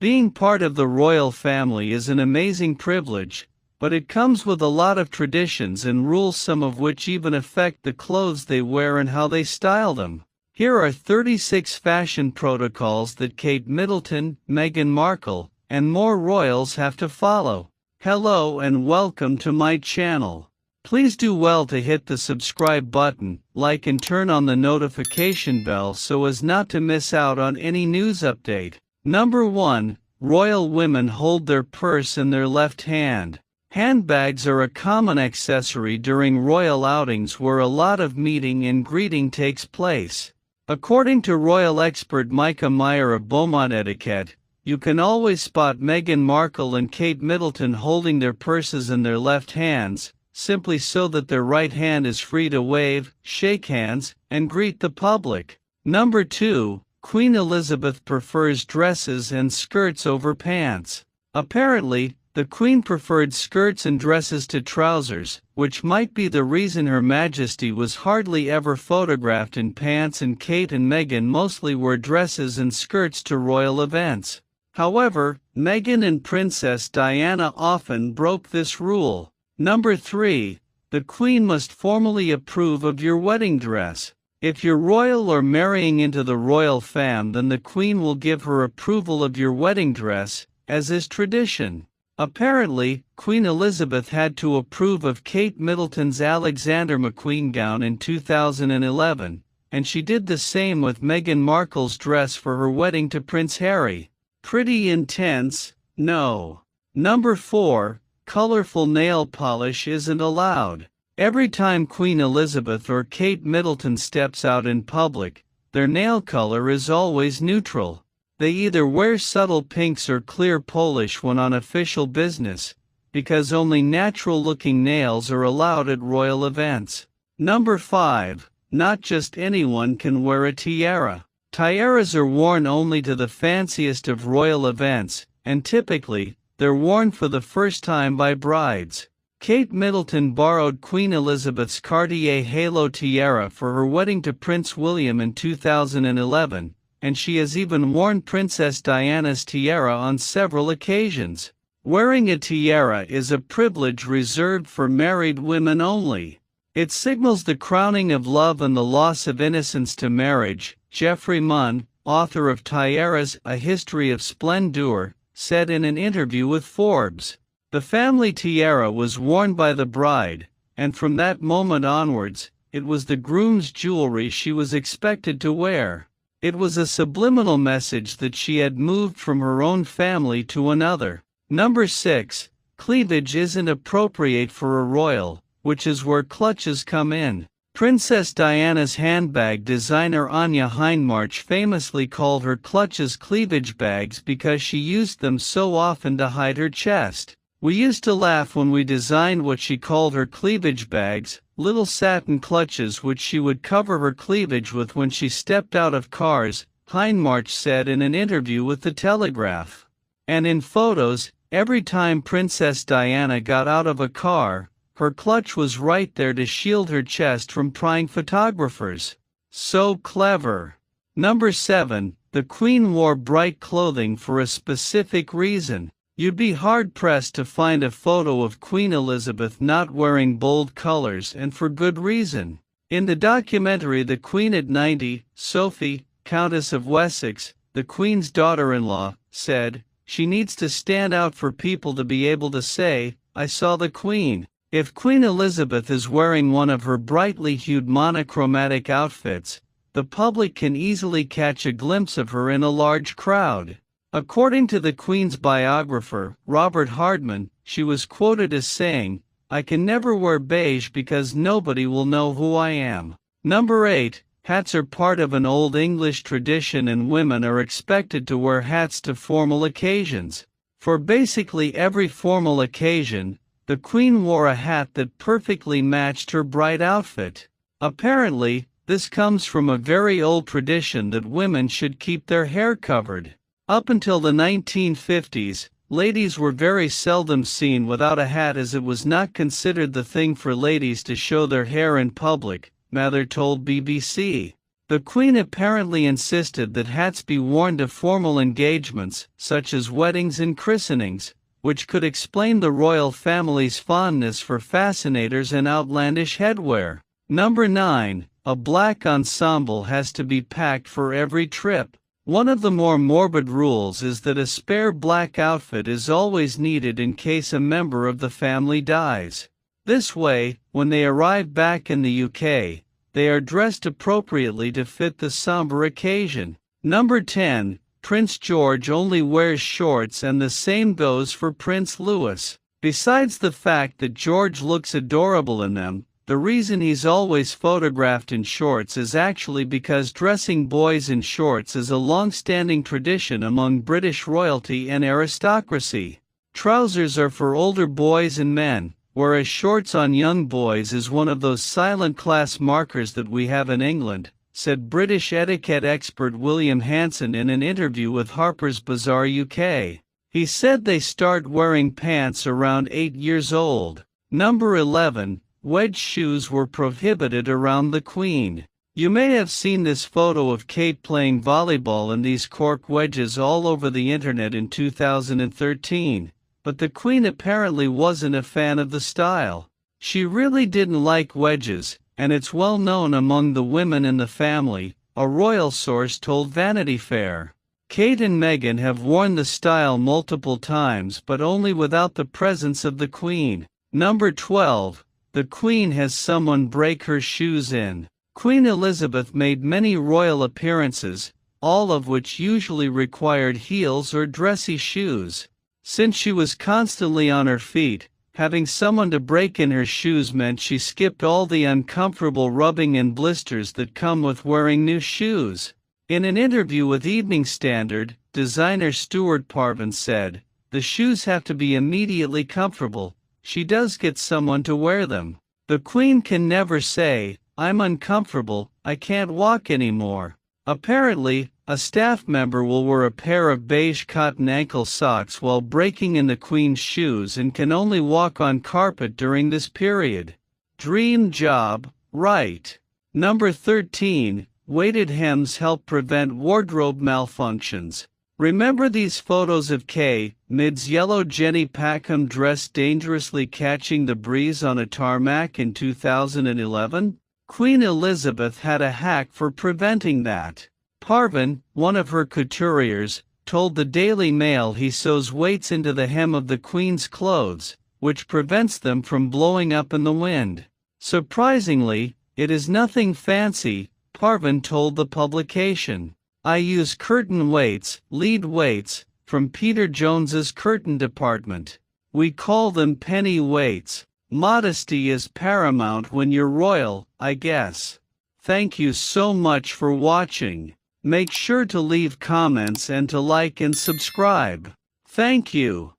Being part of the royal family is an amazing privilege, but it comes with a lot of traditions and rules, some of which even affect the clothes they wear and how they style them. Here are 36 fashion protocols that Kate Middleton, Meghan Markle, and more royals have to follow. Hello and welcome to my channel. Please do well to hit the subscribe button, like and turn on the notification bell so as not to miss out on any news update. Number 1. Royal women hold their purse in their left hand. Handbags are a common accessory during royal outings where a lot of meeting and greeting takes place. According to royal expert Micah Meyer of Beaumont Etiquette, you can always spot Meghan Markle and Kate Middleton holding their purses in their left hands, simply so that their right hand is free to wave, shake hands, and greet the public. Number 2. Queen Elizabeth prefers dresses and skirts over pants. Apparently, the Queen preferred skirts and dresses to trousers, which might be the reason Her Majesty was hardly ever photographed in pants, and Kate and Meghan mostly wore dresses and skirts to royal events. However, Meghan and Princess Diana often broke this rule. Number 3. The Queen must formally approve of your wedding dress. If you're royal or marrying into the royal fam, then the Queen will give her approval of your wedding dress, as is tradition. Apparently, Queen Elizabeth had to approve of Kate Middleton's Alexander McQueen gown in 2011, and she did the same with Meghan Markle's dress for her wedding to Prince Harry. Pretty intense, no? Number 4. Colorful nail polish isn't allowed. Every time Queen Elizabeth or Kate Middleton steps out in public, their nail color is always neutral. They either wear subtle pinks or clear polish when on official business, because only natural-looking nails are allowed at royal events. Number 5. Not just anyone can wear a tiara. Tiaras are worn only to the fanciest of royal events, and typically, they're worn for the first time by brides. Kate Middleton borrowed Queen Elizabeth's Cartier halo tiara for her wedding to Prince William in 2011, and she has even worn Princess Diana's tiara on several occasions. Wearing a tiara is a privilege reserved for married women only. It signals the crowning of love and the loss of innocence to marriage. Geoffrey Munn, author of Tiaras: A History of Splendor, said in an interview with Forbes. The family tiara was worn by the bride, and from that moment onwards, it was the groom's jewelry she was expected to wear. It was a subliminal message that she had moved from her own family to another. Number 6. Cleavage isn't appropriate for a royal, which is where clutches come in. Princess Diana's handbag designer Anya Hindmarch famously called her clutches cleavage bags because she used them so often to hide her chest. We used to laugh when we designed what she called her cleavage bags, little satin clutches which she would cover her cleavage with when she stepped out of cars, Hindmarch said in an interview with The Telegraph. And in photos, every time Princess Diana got out of a car, her clutch was right there to shield her chest from prying photographers. So clever. Number 7. The Queen wore bright clothing for a specific reason. You'd be hard-pressed to find a photo of Queen Elizabeth not wearing bold colors, and for good reason. In the documentary The Queen at 90, Sophie, Countess of Wessex, the Queen's daughter-in-law, said, "She needs to stand out for people to be able to say, 'I saw the Queen.'" If Queen Elizabeth is wearing one of her brightly hued monochromatic outfits, the public can easily catch a glimpse of her in a large crowd. According to the Queen's biographer, Robert Hardman, she was quoted as saying, "I can never wear beige because nobody will know who I am." Number 8. Hats are part of an old English tradition, and women are expected to wear hats to formal occasions. For basically every formal occasion, the Queen wore a hat that perfectly matched her bright outfit. Apparently, this comes from a very old tradition that women should keep their hair covered. Up until the 1950s, ladies were very seldom seen without a hat, as it was not considered the thing for ladies to show their hair in public, Mather told BBC. The Queen apparently insisted that hats be worn to formal engagements, such as weddings and christenings, which could explain the royal family's fondness for fascinators and outlandish headwear. Number 9. A black ensemble has to be packed for every trip. One of the more morbid rules is that a spare black outfit is always needed in case a member of the family dies. This way, when they arrive back in the UK, they are dressed appropriately to fit the somber occasion. Number 10. Prince George only wears shorts, and the same goes for Prince Louis. Besides the fact that George looks adorable in them, the reason he's always photographed in shorts is actually because dressing boys in shorts is a long-standing tradition among British royalty and aristocracy. Trousers are for older boys and men, whereas shorts on young boys is one of those silent class markers that we have in England, said British etiquette expert William Hanson in an interview with Harper's Bazaar UK. He said they start wearing pants around 8 years old. Number 11. Wedge shoes were prohibited around the Queen. You may have seen this photo of Kate playing volleyball in these cork wedges all over the internet in 2013, but the Queen apparently wasn't a fan of the style. She really didn't like wedges, and it's well known among the women in the family, a royal source told Vanity Fair. Kate and Meghan have worn the style multiple times, but only without the presence of the Queen. Number 12. The Queen has someone break her shoes in. Queen Elizabeth made many royal appearances, all of which usually required heels or dressy shoes. Since she was constantly on her feet, having someone to break in her shoes meant she skipped all the uncomfortable rubbing and blisters that come with wearing new shoes. In an interview with Evening Standard, designer Stuart Parvin said, "The shoes have to be immediately comfortable. She does get someone to wear them. The Queen can never say, 'I'm uncomfortable, I can't walk anymore.'" Apparently, a staff member will wear a pair of beige cotton ankle socks while breaking in the Queen's shoes and can only walk on carpet during this period. Dream job, right? Number 13. Weighted hems help prevent wardrobe malfunctions. Remember these photos of Kate Middleton's yellow Jenny Packham dress dangerously catching the breeze on a tarmac in 2011? Queen Elizabeth had a hack for preventing that. Parvin, one of her couturiers, told the Daily Mail he sews weights into the hem of the Queen's clothes, which prevents them from blowing up in the wind. Surprisingly, it is nothing fancy, Parvin told the publication. "I use curtain weights, lead weights, from Peter Jones's curtain department. We call them penny weights. Modesty is paramount when you're royal, I guess." Thank you so much for watching. Make sure to leave comments and to like and subscribe. Thank you.